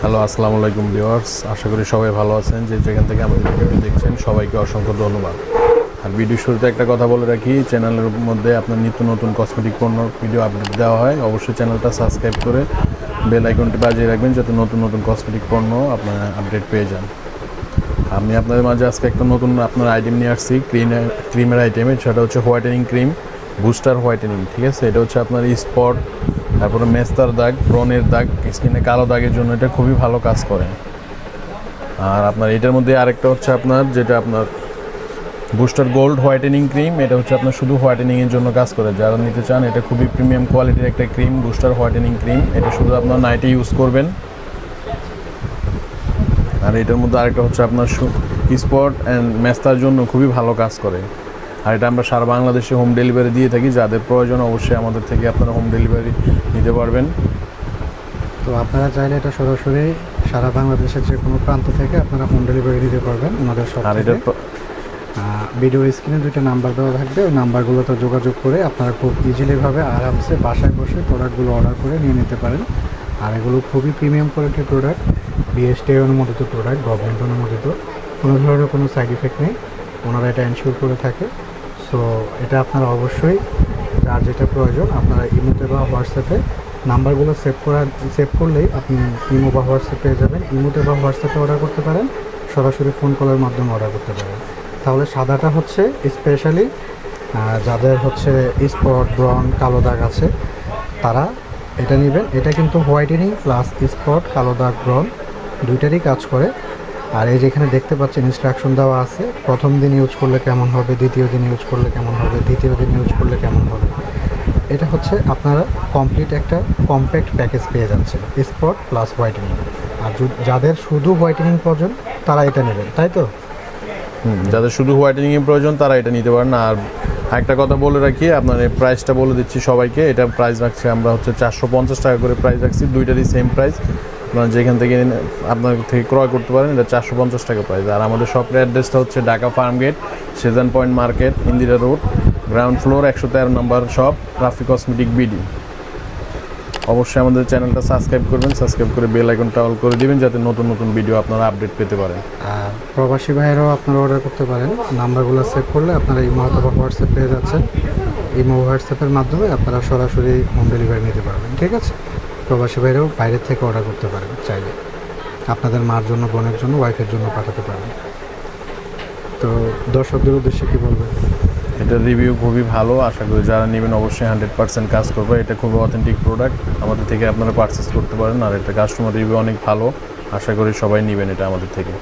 Hello, আসসালামু আলাইকুম viewers. আশা করি সবাই ভালো আছেন। যে যেখান থেকে আমাদের ভিডিওটি দেখছেন সবাইকে অসংখ্য ধন্যবাদ। আর ভিডিও শুরুতে একটা কথা বলে রাখি, চ্যানেলের মধ্যে আপনার নিত্য নতুন কসমেটিক পণ্য ভিডিও আপডেট দেওয়া হয়। অবশ্যই চ্যানেলটা সাবস্ক্রাইব করে বেল আইকনটি বাজিয়ে রাখবেন যাতে নতুন নতুন কসমেটিক পণ্য আপনারা আপডেট পেয়ে যান। আমি আপনাদের মাঝে আজকে একটা নতুন আপনার আইটেম নিয়ে আসছি, ক্রিমের আইটেমে। সেটা হচ্ছে হোয়াইটেনিং ক্রিম, বুস্টার হোয়াইটেনিং। ঠিক আছে, এটা হচ্ছে আপনার স্পট, তারপরে মেস্তার দাগ, ব্রণের দাগ, স্কিনে কালো দাগের জন্য এটা খুবই ভালো কাজ করে। আর আপনার এটার মধ্যে আরেকটা হচ্ছে আপনার যেটা আপনার বুস্টার গোল্ড হোয়াইটেনিং ক্রিম। এটা হচ্ছে আপনার শুধু হোয়াইটেনিংয়ের জন্য কাজ করে। যারা নিতে চান, এটা খুবই প্রিমিয়াম কোয়ালিটির একটা ক্রিম, বুস্টার হোয়াইটেনিং ক্রিম। এটা শুধু আপনার নাইটে ইউজ করবেন। আর এটার মধ্যে আরেকটা হচ্ছে আপনার স্পট অ্যান্ড মেস্তার জন্য খুবই ভালো কাজ করে। আর এটা আমরা সারা বাংলাদেশে হোম ডেলিভারি দিয়ে থাকি। যাদের প্রয়োজন অবশ্যই আমাদের থেকে আপনারা হোম ডেলিভারি নিতে পারবেন। তো আপনারা চাইলে এটা সরাসরি সারা বাংলাদেশের যে কোনো প্রান্ত থেকে আপনারা হোম ডেলিভারি দিতে পারবেন ওনাদের সব আর থেকে। এটা ভিডিও স্ক্রিনে দুইটা নাম্বার দেওয়া থাকবে, ওই নাম্বারগুলোতে যোগাযোগ করে আপনারা খুব ইজিলিভাবে আরামসে বাসায় বসে প্রোডাক্টগুলো অর্ডার করে নিয়ে নিতে পারেন। আর এগুলো খুবই প্রিমিয়াম কোয়ালিটির প্রোডাক্ট, বিএসটি অনুমোদিত প্রোডাক্ট, গভর্নমেন্ট অনুমোদিত, কোনো ধরনের কোনো সাইড ইফেক্ট নেই, ওনারা এটা এনশিওর করে থাকে। সো এটা আপনারা অবশ্যই যার যেটা প্রয়োজন আপনারা ইমোতে বা হোয়াটসঅ্যাপে নাম্বারগুলো সেভ করলেই আপনি ইমো বা হোয়াটসঅ্যাপ পেয়ে যাবেন। ইমোতে বা হোয়াটসঅ্যাপে অর্ডার করতে পারেন, সরাসরি ফোন কলের মাধ্যমে অর্ডার করতে পারেন। তাহলে সাদাটা হচ্ছে স্পেশালি যাদের হচ্ছে স্পট, ব্রন, কালো দাগ আছে তারা এটা নেবেন। এটা কিন্তু হোয়াইটেনিং প্লাস স্পট, কালো দাগ, ব্রন দুইটারই কাজ করে। আর এই যেখানে দেখতে পাচ্ছেন ইনস্ট্রাকশন দেওয়া আছে, প্রথম দিন ইউজ করলে কেমন হবে, দ্বিতীয় দিন ইউজ করলে কেমন হবে, তৃতীয় দিন ইউজ করলে কেমন হবে। এটা হচ্ছে আপনারা কমপ্লিট একটা কম্প্যাক্ট প্যাকেজ পেয়ে যাচ্ছেন, স্পট প্লাস হোয়াইটেনিং। আর যাদের শুধু হোয়াইটেনিং প্রয়োজন তারা এটা নেবেন, তাই তো? যাদের শুধু হোয়াইটেনিংয়ের প্রয়োজন তারা এটা নিতে পারেন। আর একটা কথা বলে রাখি, আপনার এই প্রাইসটা বলে দিচ্ছি সবাইকে। এটা প্রাইস রাখছি আমরা হচ্ছে 450 টাকা করে প্রাইস রাখছি। দুইটারই সেম প্রাইস। আপনারা যেখান থেকে আপনার থেকে ক্রয় করতে পারেন, এটা 450 টাকা প্রাইস। আর আমাদের শপের অ্যাড্রেসটা হচ্ছে Dhaka farm gate, Sezan point market, Indira road, ground floor, 113 number shop, Rafi cosmetic BD. অবশ্যই আমাদের চ্যানেলটা সাবস্ক্রাইব করবেন, সাবস্ক্রাইব করে বেল আইকনটা অল করে দিবেন যাতে নতুন নতুন ভিডিও আপনারা আপডেট পেতে পারেন। আর প্রবাসী ভাইয়েরাও আপনারা অর্ডার করতে পারেন। নাম্বারগুলো সেভ করলে আপনারা ইমো অথবা হোয়াটসঅ্যাপ পেয়ে যাচ্ছেন। ইমো হোয়াটসঅ্যাপের মাধ্যমে আপনারা সরাসরি হোম ডেলিভারি নিতে পারবেন। ঠিক আছে, প্রবাসী ভাইয়েরাও বাইরের থেকে অর্ডার করতে পারেন চাইলে, আপনাদের মার জন্য, বোনের জন্য, ওয়াইফের জন্য পাঠাতে পারবেন। তো দর্শকদের উদ্দেশ্যে কী বলবেন? এটার রিভিউ খুবই ভালো। আশা করি যারা নেবেন অবশ্যই 100% কাজ করবে। এটা খুবই অথেন্টিক প্রোডাক্ট, আমাদের থেকে আপনারা পারচেস করতে পারেন। আর এটা কাস্টমার রিভিউ অনেক ভালো। আশা করি সবাই নেবেন এটা আমাদের থেকে।